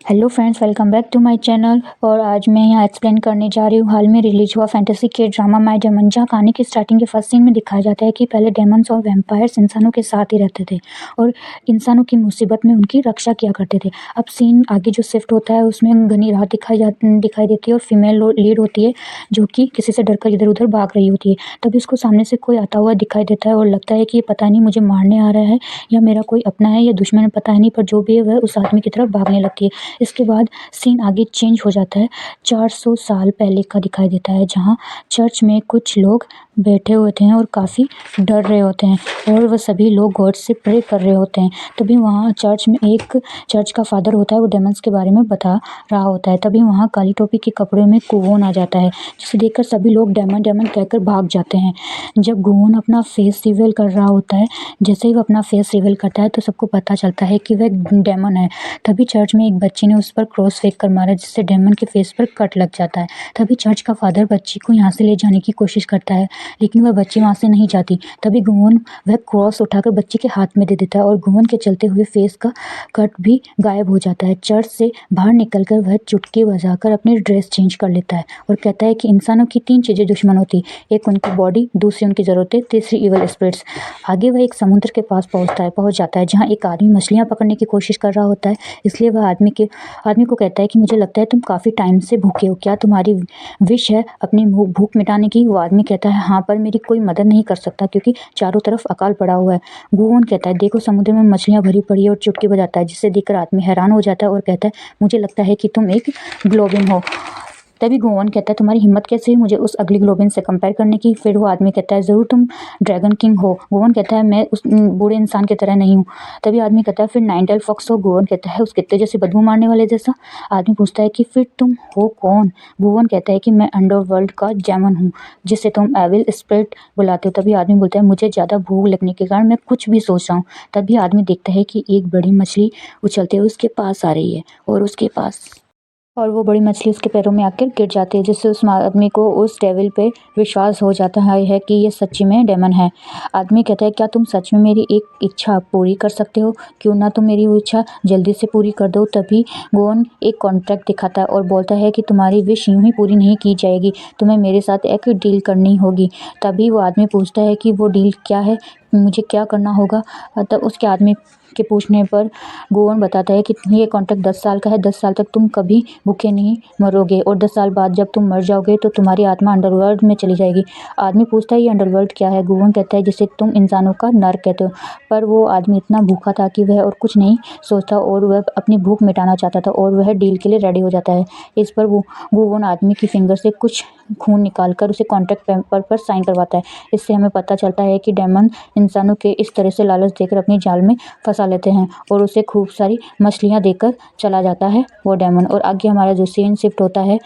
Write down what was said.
Hello friends, welcome back to my channel. और आज मैं यहाँ एक्सप्लेन करने जा रही हूँ हाल में रिलीज हुआ फैंटेसी के ड्रामा माय डेमन। जहाँ कहानी की स्टार्टिंग के फर्स्ट सीन में दिखाया जाता है कि पहले डेमन्स और वैम्पायर्स इंसानों के साथ ही रहते थे और इंसानों की मुसीबत में उनकी रक्षा किया करते थे। अब सीन आगे जो शिफ्ट होता है उसमें घनी रात दिखाई देती है और फीमेल लीड होती है जो कि किसी से डरकर इधर उधर भाग रही होती है। तभी उसको सामने से कोई आता हुआ दिखाई देता है और लगता है कि पता नहीं मुझे मारने आ रहा है या मेरा कोई अपना है या दुश्मन है, पता नहीं, पर जो भी है वह उस आदमी की तरफ भागने लगती है। इसके बाद सीन आगे चेंज हो जाता है। 400 साल पहले का दिखाई देता है जहाँ चर्च में कुछ लोग बैठे होते हैं और काफ़ी डर रहे होते हैं और वह सभी लोग गॉड से प्रे कर रहे होते हैं। तभी वहाँ चर्च में एक चर्च का फादर होता है, वो डेमन्स के बारे में बता रहा होता है। तभी वहाँ काली टोपी के कपड़े में गुवोन आ जाता है, जिसे देखकर सभी लोग डेमन डेमन कहकर भाग जाते हैं। जब गुवोन अपना फेस रिवील कर रहा होता है, जैसे ही वो अपना फेस रिवील करता है तो सबको पता चलता है कि वह डेमन है। तभी चर्च में एक बच्चे ने उस पर क्रॉस फेंक कर मारा, जिससे डेमन के फेस पर कट लग जाता है। तभी चर्च का फादर बच्ची को यहाँ से ले जाने की कोशिश करता है, लेकिन वह बच्ची वहाँ से नहीं जाती। तभी गुवोन वह क्रॉस उठाकर बच्ची के हाथ में दे देता है और गुवोन के चलते हुए फेस का कट भी गायब हो जाता है। चर्च से बाहर निकलकर वह चुटकी बजाकर अपनी ड्रेस चेंज कर लेता है और कहता है कि इंसानों की 3 चीज़ें दुश्मन होती, एक उनकी बॉडी, दूसरी उनकी ज़रूरतें, तीसरी इवल स्पिरिट्स। आगे वह एक समुद्र के पास पहुँच जाता है जहाँ एक आदमी मछलियाँ पकड़ने की कोशिश कर रहा होता है। इसलिए वह आदमी को कहता है कि मुझे लगता है तुम काफ़ी टाइम से भूखे हो, क्या तुम्हारी विश है अपनी भूख मिटाने की? वो आदमी कहता है हाँ, पर मेरी कोई मदद नहीं कर सकता क्योंकि चारों तरफ अकाल पड़ा हुआ है। गुवोन कहता है देखो समुद्र में मछलियाँ भरी पड़ी है, और चुटकी बजाता है, जिससे देखकर आदमी हैरान हो जाता है और कहता है मुझे लगता है कि तुम एक ग्लोबिन हो। तभी गुवोन कहता है तुम्हारी हिम्मत कैसे हुई मुझे उस अगली ग्लोबिन से कंपेयर करने की? फिर वो आदमी कहता है ज़रूर तुम ड्रैगन किंग हो। गुवोन कहता है मैं उस बूढ़े इंसान की तरह नहीं हूँ। तभी आदमी कहता है फिर नाइनटेल फॉक्स हो। गुवोन कहता है उस कुत्ते जैसे बदबू मारने वाले जैसा। आदमी पूछता है कि फिर तुम हो कौन? गुवोन कहता है कि मैं अंडरवर्ल्ड का डेमन हूँ, जिसे तुम एविल स्पिरिट बुलाते हो। तभी आदमी बोलता है मुझे ज़्यादा भूख लगने के कारण मैं कुछ भी सोच रहा हूँ। तभी आदमी देखता है कि एक बड़ी मछली उछलते हुए उसके पास आ रही है और वो बड़ी मछली उसके पैरों में आकर गिर जाती है, जिससे उस आदमी को उस डेविल पे विश्वास हो जाता है कि ये सच्ची में डेमन है। आदमी कहता है क्या तुम सच में मेरी एक इच्छा पूरी कर सकते हो? क्यों ना तुम मेरी वो इच्छा जल्दी से पूरी कर दो। तभी गोवन एक कॉन्ट्रैक्ट दिखाता है और बोलता है कि तुम्हारी विश यूं ही पूरी नहीं की जाएगी, तुम्हें मेरे साथ एक डील करनी होगी। तभी वो आदमी पूछता है कि वो डील क्या है, मुझे क्या करना होगा? तब उसके आदमी के पूछने पर गोवन बताता है कि ये कॉन्ट्रैक्ट 10 साल का है, 10 साल तक तुम कभी भूखे नहीं मरोगे और 10 साल बाद जब तुम मर जाओगे तो तुम्हारी आत्मा अंडरवर्ल्ड में चली जाएगी। आदमी पूछता है ये अंडरवर्ल्ड क्या है? गोवन कहता है जिसे तुम इंसानों का नर्क कहते हो। पर वो आदमी इतना भूखा था कि वह और कुछ नहीं सोचता और वह अपनी भूख मिटाना चाहता था और वह डील के लिए रेडी हो जाता है। इस पर वो गोवन आदमी की फिंगर से कुछ खून निकालकर उसे कॉन्ट्रैक्ट पेपर पर साइन करवाता है। इससे हमें पता चलता है कि डेमन इंसानों के इस तरह से लालच देकर अपनी जाल में फंसा लेते हैं और उसे खूब सारी मछलियाँ देकर चला जाता है वो डेमन। और आगे हमारा जो सीन शिफ्ट होता है